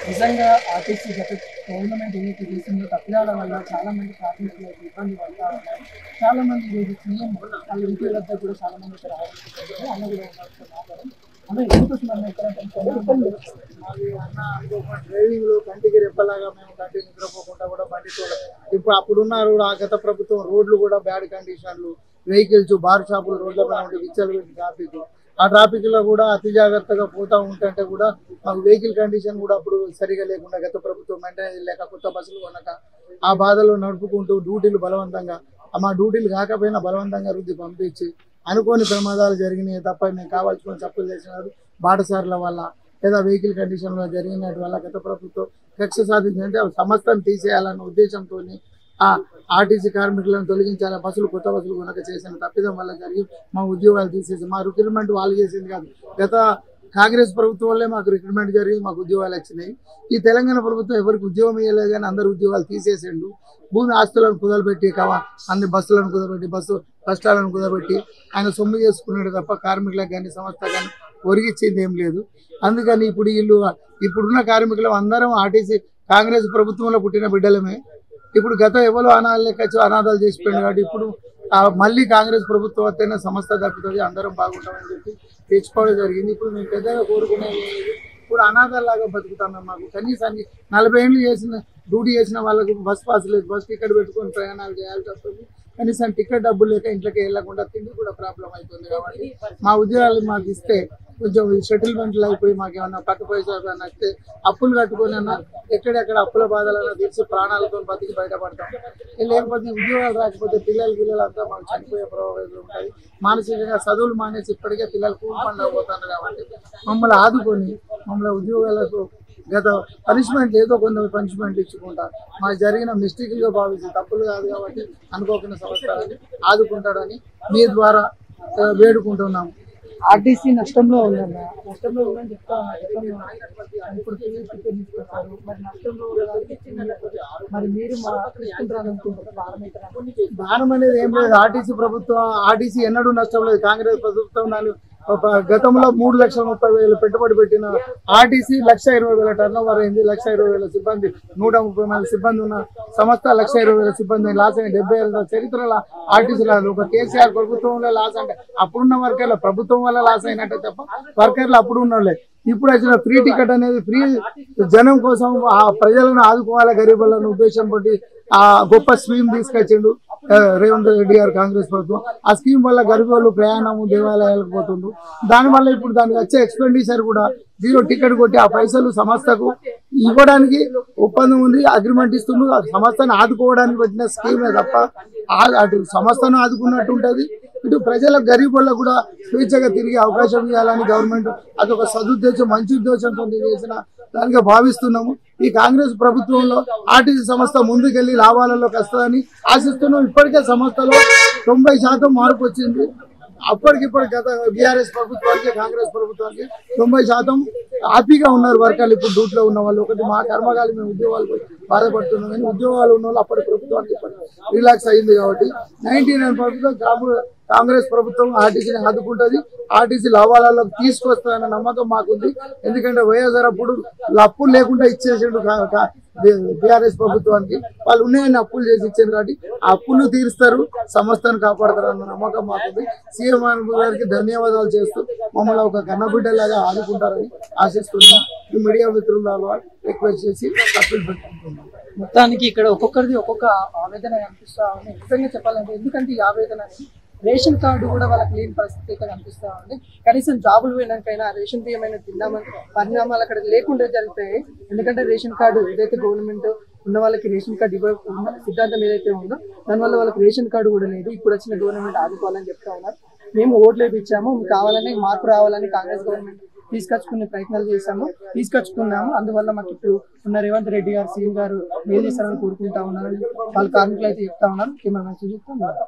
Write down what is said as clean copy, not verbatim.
నిజంగా ఆర్టీసీ గత గవర్నమెంట్ ఏదైతే చేసిందో తప్పిదాల వల్ల చాలామంది కార్మికులకు ఇబ్బంది పడతా ఉన్నారు. చాలామంది ఈరోజు సీఎం వాళ్ళ ఇంటి వద్ద కూడా చాలామంది ఇక్కడ ఆలోచిస్తున్నారు. అన్న కూడా మాట్లాడారు. అన్న ఎందుకోసం అన్న ఇక్కడ మాది అన్న డ్రైవింగ్లో కంటికి రెప్పలాగా మేము కంటి నిద్రపోకుండా కూడా బండి చూడలేదు. ఇప్పుడు అప్పుడున్నారు కూడా ఆ గత ప్రభుత్వం రోడ్లు కూడా బ్యాడ్ కండిషన్లు, వెహికల్స్, బార్ షాపులు రోడ్ల పైన ఉంటే విచ్చలు పెట్టి ట్రాఫిక్, ఆ ట్రాఫిక్ లో కూడా అతి జాగ్రత్తగా పోతా ఉంటే కూడా మాకు వెహికల్ కండిషన్ కూడా అప్పుడు సరిగా లేకుండా గత ప్రభుత్వం మెయింటైన్ లేక కొత్త బస్సులు కొనక ఆ బాధలో నడుపుకుంటూ డ్యూటీలు బలవంతంగా మా డ్యూటీలు కాకపోయినా బలవంతంగా రుద్ది పంపించి అనుకోని ప్రమాదాలు జరిగినాయి తప్ప మేము కావాల్సుకొని తప్పులు చేసినారు బాటసార్ల వల్ల లేదా వెహికల్ కండిషన్ లో జరిగినట్టు వల్ల గత ప్రభుత్వం కక్ష సాధించిందంటే సంస్థను తీసేయాలన్న ఉద్దేశంతో ఆ ఆర్టీసీ కార్మికులను తొలగించాలి, బస్సులు కొత్త బస్సులు కొనక చేసిన తప్పిదం వల్ల జరిగి మా ఉద్యోగాలు తీసేసి మా రిక్రూట్మెంట్ వాళ్ళు చేసింది కాదు. గత కాంగ్రెస్ ప్రభుత్వం వల్లే మాకు రిక్రూట్మెంట్ జరిగి మాకు ఉద్యోగాలు వచ్చినాయి. ఈ తెలంగాణ ప్రభుత్వం ఎవరికి ఉద్యోగం ఇవ్వలేదు కానీ అందరు ఉద్యోగాలు తీసేసిండు. భూమి ఆస్తులను కుదరబెట్టి అన్ని బస్సులను కుదరబెట్టి బస్సు కష్టాలను కుదరబెట్టి ఆయన సొమ్ము చేసుకున్నాడు తప్ప కార్మికులకు కానీ సంస్థ కానీ ఒరిగిచ్చింది ఏం లేదు. అందుకని ఇప్పుడు వీళ్ళు ఇప్పుడున్న కార్మికులు అందరం ఆర్టీసీ కాంగ్రెస్ ప్రభుత్వంలో పుట్టిన బిడ్డలమే. ఇప్పుడు గత ఎవరు అనాథాలు లెక్కచ్చు అనాథాలు చేసిపోయింది కాబట్టి ఇప్పుడు మళ్ళీ కాంగ్రెస్ ప్రభుత్వం వస్తేనే సంస్థ దక్కుతుంది, అందరం బాగుంటామని చెప్పి తెచ్చుకోవడం జరిగింది. ఇప్పుడు మేము పెద్దగా కోరుకునేది ఇప్పుడు అనాథాలాగా బతుకుతున్నాం. మాకు కనీసానికి 40 ఏళ్ళు చేసిన డ్యూటీ చేసిన వాళ్ళకు బస్ పాస్ లేదు, బస్ టికెట్ పెట్టుకొని ప్రయాణాలు చేయాల్సి వస్తుంది. కనీసం టికెట్ డబ్బులు లేక ఇంట్లోకి వెళ్ళకుండా తిండి కూడా ప్రాబ్లం అవుతుంది. కాబట్టి మా ఉద్యోగాలు మాకు ఇస్తే కొంచెం సెటిల్మెంట్లు అయిపోయి మాకు ఏమన్నా పట్టుపోయేసారి నచ్చితే అప్పులు కట్టుకొని అన్నా ఎక్కడెక్కడ అప్పుల బాధలన్నా తీర్చి ప్రాణాలతో బతికి బయటపడతాం. లేకపోతే ఉద్యోగాలు రాకపోతే పిల్లలు అంతా మాకు చనిపోయే ప్రభావాలు ఉంటాయి. మానసికంగా చదువులు మానేసి ఇప్పటికే పిల్లలు కూలిపండి అయిపోతారు. కాబట్టి మమ్మల్ని ఆదుకొని మమ్మల్ని ఉద్యోగాలకు గత పనిష్మెంట్ ఏదో కొంత పనిష్మెంట్ ఇచ్చుకుంటా మాకు జరిగిన మిస్టేక్గా భావించి తప్పులు కాదు కాబట్టి అనుకోకుండా సంవత్సరాన్ని ఆదుకుంటాడని మీ ద్వారా వేడుకుంటున్నాము. ఆర్టీసీ నష్టంలో ఉందన్న, నష్టంలో ఉందని చెప్తా ఇప్పుడు తీసుకొచ్చారు. మరి నష్టంలో మరి మీరు భారం అనేది ఏం లేదు. ఆర్టీసీ ఎన్నడూ నష్టం లేదు. కాంగ్రెస్ ప్రభుత్వం దాన్ని గతంలో 3,30,000 పెట్టుబడి పెట్టిన ఆర్టీసీ 1,20,000 టర్నోవర్ అయింది. 1,20,000 సిబ్బంది, 130 మంది సిబ్బంది ఉన్న సంస్థ 1,20,000 సిబ్బంది లాస్ అయింది. 70 ఏళ్ళ చరిత్రలో ఆర్టీసీ లాస్. ఒక కేసీఆర్ ప్రభుత్వంలో లాస్ అంటే అప్పుడున్న వర్కర్ల ప్రభుత్వం వల్ల లాస్ అయినట్టే తప్ప వర్కర్లు అప్పుడు ఉన్నోళ్ళే. ఇప్పుడు వచ్చిన ఫ్రీ టికెట్ అనేది ఫ్రీ జనం కోసం ఆ ప్రజలను ఆదుకోవాలి గరీబులను ఉద్దేశంతో ఆ గొప్ప స్కీమ్ తీసుకొచ్చిండు రేవంత్ రెడ్డి గారు కాంగ్రెస్ ప్రభుత్వం. ఆ స్కీమ్ వల్ల గరీబులు ప్రయాణము దేవాలయాలకు పోతుండ్రు. దానివల్ల ఇప్పుడు దానికి వచ్చే ఎక్స్పెండిచర్ కూడా 0 టికెట్ కొట్టి ఆ పైసలు సంస్థకు ఇవ్వడానికి ఒప్పందం ఉంది, అగ్రిమెంట్ ఇస్తుండ్రు. సంస్థను ఆదుకోవడానికి పెట్టిన స్కీమే తప్ప అటు సంస్థను ఆదుకున్నట్టు ఉంటుంది, ఇటు ప్రజల గరీబులకు కూడా స్వేచ్ఛగా తిరిగే అవకాశం ఇవ్వాలని గవర్నమెంట్ అదొక సదుద్దేశం మంచి ఉద్దేశంతో చేసిన దానిగా భావిస్తున్నాము. ఈ కాంగ్రెస్ ప్రభుత్వంలో ఆర్టీసీ సంస్థ ముందుకెళ్లి లాభాలలోకి వస్తుందని ఆశిస్తున్నాం. ఇప్పటికే సంస్థలో 90% మార్పు వచ్చింది. అప్పటికిప్పుడు గత బీఆర్ఎస్ ప్రభుత్వానికి కాంగ్రెస్ ప్రభుత్వానికి 90% హ్యాపీగా ఉన్నారు వర్కర్లు. ఇప్పుడు డ్యూటీలో ఉన్న వాళ్ళు ఒకటి మా కర్మకాలి మేము ఉద్యోగాలు బాధపడుతున్నాం కానీ ఉద్యోగాలు ఉన్న వాళ్ళు అప్పటి ప్రభుత్వానికి రిలాక్స్ అయింది. కాబట్టి 99% కాంగ్రెస్ ప్రభుత్వం ఆర్టీసీని ఆదుకుంటుంది, ఆర్టీసీ లాభాలలో తీసుకొస్తారన్న నమ్మకం మాకుంది. ఎందుకంటే వైఎస్ఆర్ అప్పుడు అప్పులు లేకుండా ఇచ్చేసిండు బీఆర్ఎస్ ప్రభుత్వానికి. వాళ్ళు ఉన్నాయని అప్పులు చేసి ఇచ్చారు కాబట్టి ఆ అప్పులు తీరుస్తారు, సంస్థను కాపాడతారు అన్న నమ్మకం మాకుంది. సీఎం గారికి ధన్యవాదాలు చేస్తూ మమ్మల్ని ఒక కన్నబిడ్డలాగా ఆదుకుంటారని ఆశిస్తున్నాం. ఈ మీడియా మిత్రుల రిక్వెస్ట్ చేసి అప్పీల్ పెట్టుకుంటున్నాం. మొత్తానికి ఇక్కడ ఒక్కొక్కరిది ఒక్కొక్క ఆవేదన కనిపిస్తా ఉంది. నిజంగా చెప్పాలంటే ఎందుకంటే ఈ ఆవేదనని రేషన్ కార్డు కూడా వాళ్ళకి లేని పరిస్థితి అయితే కనిపిస్తా ఉంది. కనీసం జాబులు పోయినాకైనా రేషన్ బియ్యం అయినా తిందామని పరిణామాలు అక్కడ లేకుండా జరుగుతాయి. ఎందుకంటే రేషన్ కార్డు ఏదైతే గవర్నమెంట్ ఉన్న వాళ్ళకి రేషన్ కార్డు ఇవ్వకుండా సిద్ధాంతం ఏదైతే ఉందో దానివల్ల వాళ్ళకి రేషన్ కార్డు కూడా లేదు. ఇప్పుడు వచ్చిన గవర్నమెంట్ ఆదుకోవాలని చెప్తా ఉన్నారు. మేము ఓట్లు వేయించాము, మీకు కావాలని మార్పు రావాలని కాంగ్రెస్ గవర్నమెంట్ తీసుకొచ్చుకునే ప్రయత్నాలు తీసుకొచ్చుకున్నాము. అందువల్ల మాకు ఇప్పుడు ఉన్న రేవంత్ రెడ్డి గారు సీఎం గారు మేలు చేస్తారని కోరుకుంటా ఉన్నారని వాళ్ళ కార్మికులు అయితే చెప్తా ఉన్నారు.